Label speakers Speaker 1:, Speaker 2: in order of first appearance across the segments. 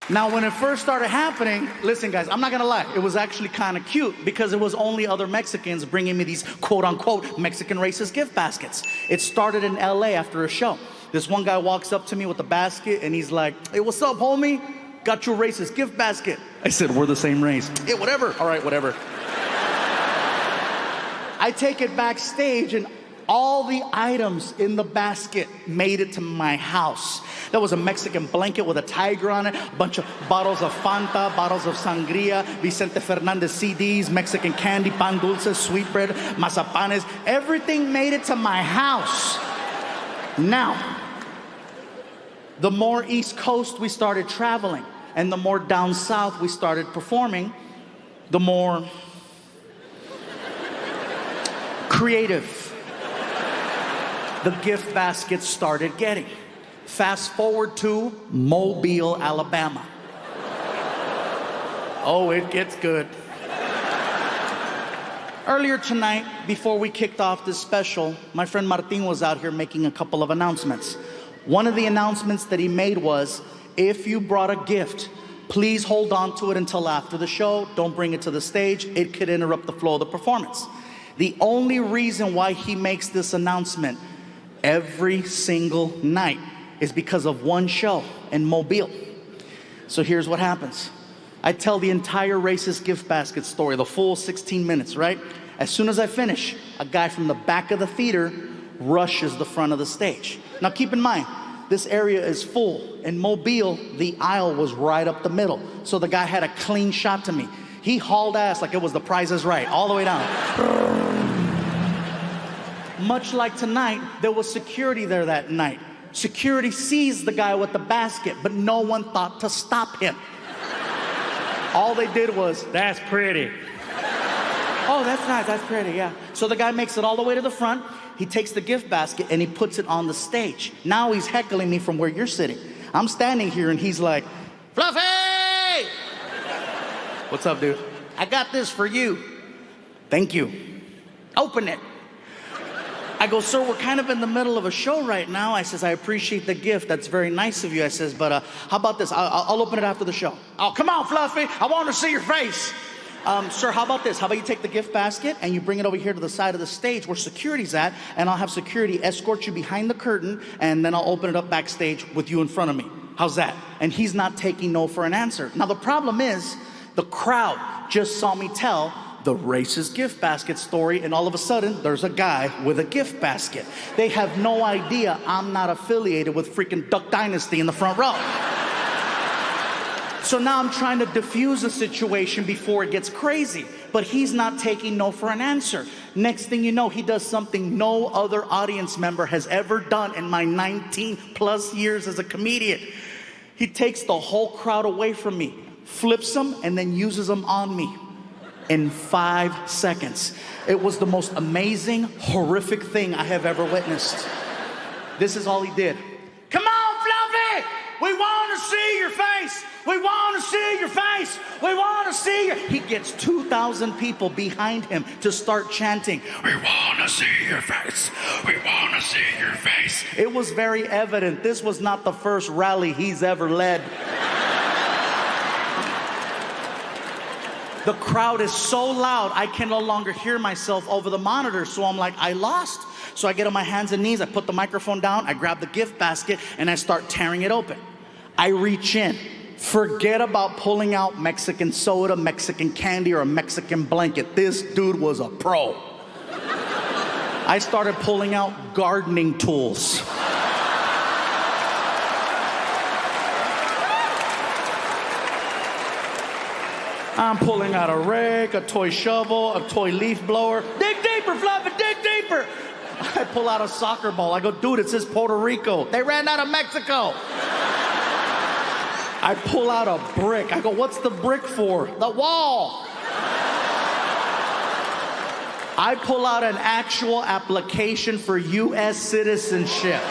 Speaker 1: Now, when it first started happening, listen, guys, I'm not gonna lie, it was actually kind of cute because it was only other Mexicans bringing me these quote-unquote Mexican racist gift baskets. It started in LA after a show. This one guy walks up to me with a basket and he's like, "Hey, what's up, homie? Got you a racist gift basket." I said, "We're the same race." "Yeah, whatever." "All right, whatever." I take it backstage and all the items in the basket made it to my house. There was a Mexican blanket with a tiger on it, a bunch of bottles of Fanta, bottles of sangria, Vicente Fernandez CDs, Mexican candy, pan dulce, sweetbread, mazapanes. Everything made it to my house. Now, the more East Coast we started traveling and the more down south we started performing, the more creative the gift baskets started getting. Fast forward to Mobile, Alabama. Oh, it gets good. Earlier tonight, before we kicked off this special, my friend Martin was out here making a couple of announcements. One of the announcements that he made was, if you brought a gift, please hold on to it until after the show. Don't bring it to the stage. It could interrupt the flow of the performance. The only reason why he makes this announcement every single night is because of one show in Mobile. So here's what happens. I tell the entire racist gift basket story, the full 16 minutes, right? As soon as I finish, a guy from the back of the theater rushes the front of the stage. Now keep in mind, this area is full. In Mobile, the aisle was right up the middle. So the guy had a clean shot to me. He hauled ass like it was The Price is Right, all the way down. Much like tonight, there was security there that night. Security sees the guy with the basket, but no one thought to stop him. All they did was,
Speaker 2: "That's pretty."
Speaker 1: "Oh, that's nice, that's pretty, yeah." So the guy makes it all the way to the front. He takes the gift basket and he puts it on the stage. Now he's heckling me from where you're sitting. I'm standing here and he's like, "Fluffy!" "What's up, dude?" "I got this for you." "Thank you." "Open it." I go, "Sir, we're kind of in the middle of a show right now." I says, "I appreciate the gift. That's very nice of you." I says, "But how about this? I'll open it after the show." "Oh, come on, Fluffy. I want to see your face." "Sir, how about this? How about you take the gift basket and you bring it over here to the side of the stage where security's at, and I'll have security escort you behind the curtain, and then I'll open it up backstage with you in front of me. How's that?" And he's not taking no for an answer. Now, the problem is the crowd just saw me tell the racist gift basket story, and all of a sudden, there's a guy with a gift basket. They have no idea I'm not affiliated with freaking Duck Dynasty in the front row. So now I'm trying to diffuse the situation before it gets crazy, but he's not taking no for an answer. Next thing you know, he does something no other audience member has ever done in my 19 plus years as a comedian. He takes the whole crowd away from me, flips them, and then uses them on me. In 5 seconds. It was the most amazing, horrific thing I have ever witnessed. This is all he did. "Come on, Fluffy! We want to see your face! We want to see your face! We want to see your..." He gets 2,000 people behind him to start chanting, "We want to see your face! We want to see your face!" It was very evident this was not the first rally he's ever led. The crowd is so loud, I can no longer hear myself over the monitor. So I'm like, I lost. So I get on my hands and knees, I put the microphone down, I grab the gift basket, and I start tearing it open. I reach in. Forget about pulling out Mexican soda, Mexican candy, or a Mexican blanket. This dude was a pro. I started pulling out gardening tools. I'm pulling out a rake, a toy shovel, a toy leaf blower. "Dig deeper, Fluffy, dig deeper." I pull out a soccer ball. I go, "Dude, it says Puerto Rico. They ran out of Mexico." I pull out a brick. I go, "What's the brick for?" "The wall." I pull out an actual application for U.S. citizenship.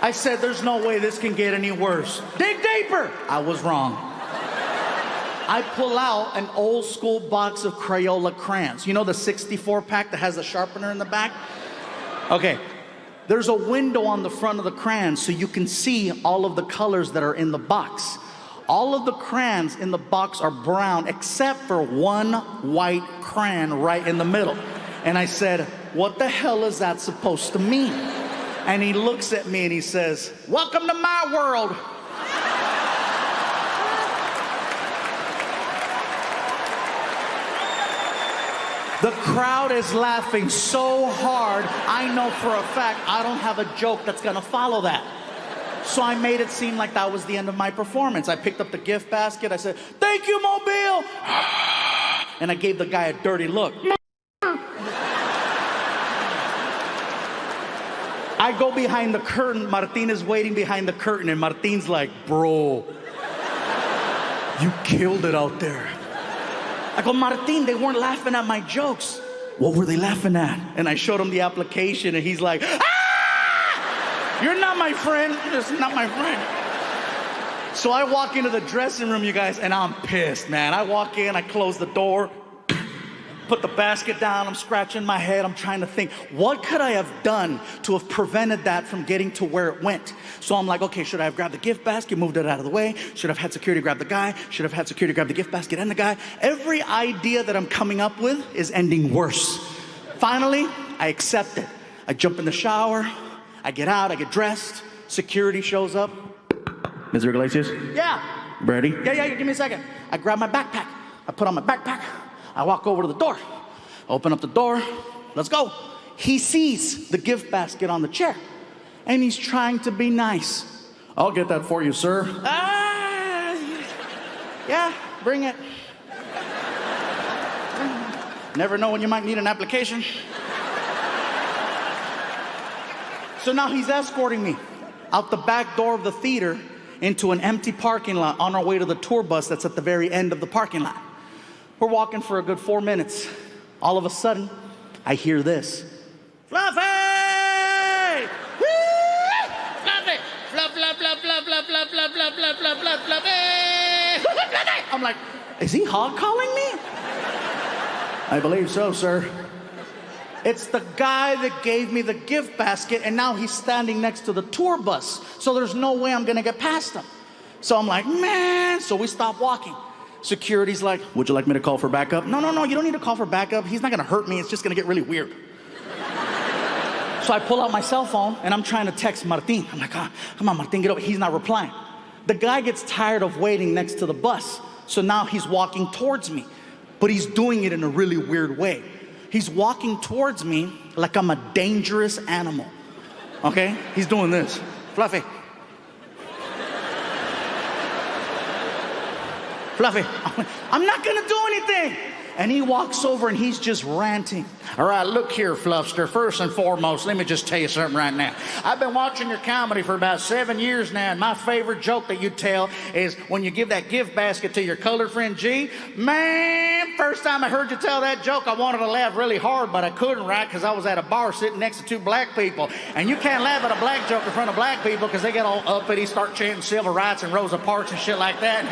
Speaker 1: I said, "There's no way this can get any worse." "Dig deeper." I was wrong. I pull out an old school box of Crayola crayons. You know the 64 pack that has a sharpener in the back? Okay, There's a window on the front of the crayons so you can see all of the colors that are in the box. All of the crayons in the box are brown except for one white crayon right in the middle. And I said, what the hell is that supposed to mean? And he looks at me and he says, welcome to my world. The crowd is laughing so hard, I know for a fact I don't have a joke that's gonna follow that. So I made it seem like that was the end of my performance. I picked up the gift basket, I said, thank you, Mobile! And I gave the guy a dirty look. I go behind the curtain, Martin is waiting behind the curtain, and Martin's like, bro, you killed it out there. I go, Martin, they weren't laughing at my jokes. What were they laughing at? And I showed him the application, and he's like, ah! You're not my friend. You're not my friend. So I walk into the dressing room, you guys, and I'm pissed, man. I walk in, I close the door, put the basket down, I'm scratching my head, I'm trying to think, what could I have done to have prevented that from getting to where it went? So I'm like, okay, should I have grabbed the gift basket, moved it out of the way? Should I have had security grab the guy? Should I have had security grab the gift basket and the guy? Every idea that I'm coming up with is ending worse. Finally, I accept it. I jump in the shower, I get out, I get dressed, security shows up. Mr. Iglesias? Yeah. Ready? Yeah, give me a second. I grab my backpack, I put on my backpack, I walk over to the door, open up the door, let's go. He sees the gift basket on the chair, and he's trying to be nice. I'll get that for you, sir. Yeah, bring it. Never know when you might need an application. So now he's escorting me out the back door of the theater into an empty parking lot on our way to the tour bus that's at the very end of the parking lot. We're walking for a good 4 minutes. All of a sudden, I hear this. Fluffy! Woo! Fluffy! Fluff, fluff, fluff, fluff, fluff, fluff, fluff, fluff, fluff, fluff, fluff, fluffy! I'm like, is he hog calling me? I believe so, sir. It's the guy that gave me the gift basket, and now he's standing next to the tour bus. So there's no way I'm gonna get past him. So I'm like, man. So we stop walking. Security's like, would you like me to call for backup? No, you don't need to call for backup. He's not gonna hurt me, it's just gonna get really weird. So I pull out my cell phone and I'm trying to text Martin. I'm like, come on, Martin, get over. He's not replying. The guy gets tired of waiting next to the bus. So now he's walking towards me, but he's doing it in a really weird way. He's walking towards me like I'm a dangerous animal, okay? He's doing this, Fluffy. Fluffy, I'm not gonna do anything. And he walks over and he's just ranting. All right, look here, Fluffster. First and foremost, let me just tell you something right now. I've been watching your comedy for about 7 years now, and my favorite joke that you tell is when you give that gift basket to your colored friend G. Man, first time I heard you tell that joke, I wanted to laugh really hard, but I couldn't, right? Because I was at a bar sitting next to 2 black people. And you can't laugh at a black joke in front of black people because they get all uppity, start chanting civil rights and Rosa Parks and shit like that.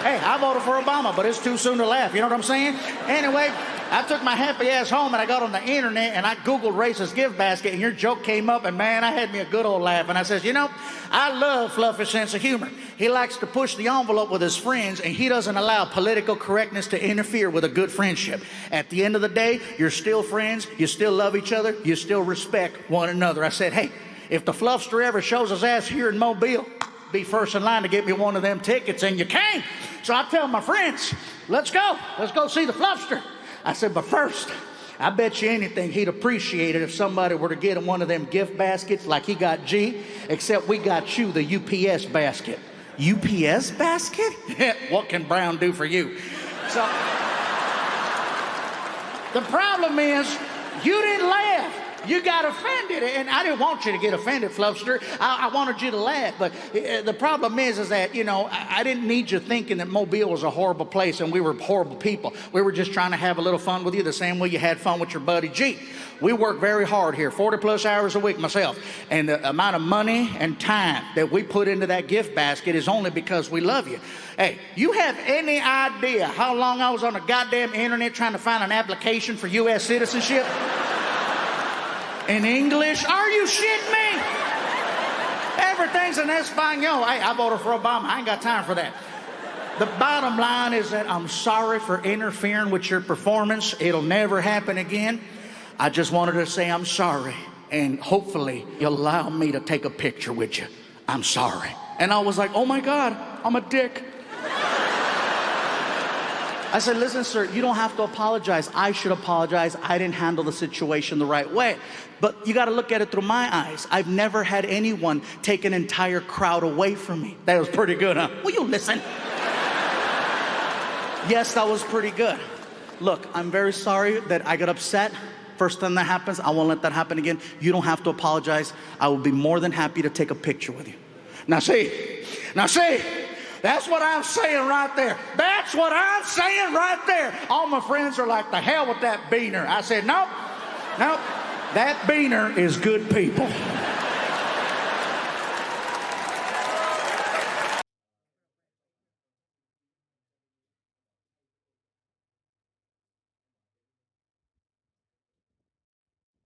Speaker 1: Hey, I voted for Obama, but it's too soon to laugh. You know what I'm saying? Anyway, I took my happy ass home and I got on the internet and I Googled racist gift basket and your joke came up and man, I had me a good old laugh. And I says, you know, I love Fluffy's sense of humor. He likes to push the envelope with his friends and he doesn't allow political correctness to interfere with a good friendship. At the end of the day, you're still friends, you still love each other, you still respect one another. I said, hey, if the Fluffster ever shows his ass here in Mobile, be first in line to get me one of them tickets, and you came. So I tell my friends, let's go see the Fluffster. I said, but first, I bet you anything he'd appreciate it if somebody were to get him one of them gift baskets like he got G, except we got you the UPS basket. UPS basket? What can Brown do for you? So, the problem is, you didn't laugh. You got offended, and I didn't want you to get offended, Fluffster. I wanted you to laugh, but the problem is that, you know, I didn't need you thinking that Mobile was a horrible place and we were horrible people. We were just trying to have a little fun with you the same way you had fun with your buddy G. We work very hard here, 40 plus hours a week myself, and the amount of money and time that we put into that gift basket is only because we love you. Hey, you have any idea how long I was on the goddamn internet trying to find an application for U.S. citizenship? In English? Are you shitting me? Everything's in Espanol. Hey, I voted for Obama. I ain't got time for that. The bottom line is that I'm sorry for interfering with your performance. It'll never happen again. I just wanted to say I'm sorry. And hopefully you'll allow me to take a picture with you. I'm sorry. And I was like, oh my God, I'm a dick. I said, listen, sir, you don't have to apologize. I should apologize. I didn't handle the situation the right way. But you got to look at it through my eyes. I've never had anyone take an entire crowd away from me. That was pretty good, huh? Will you listen? Yes, that was pretty good. Look, I'm very sorry that I got upset. First time that happens, I won't let that happen again. You don't have to apologize. I will be more than happy to take a picture with you. Now see, that's what I'm saying right there. That's what I'm saying right there. All my friends are like, the hell with that beaner. I said, nope, that beaner is good people.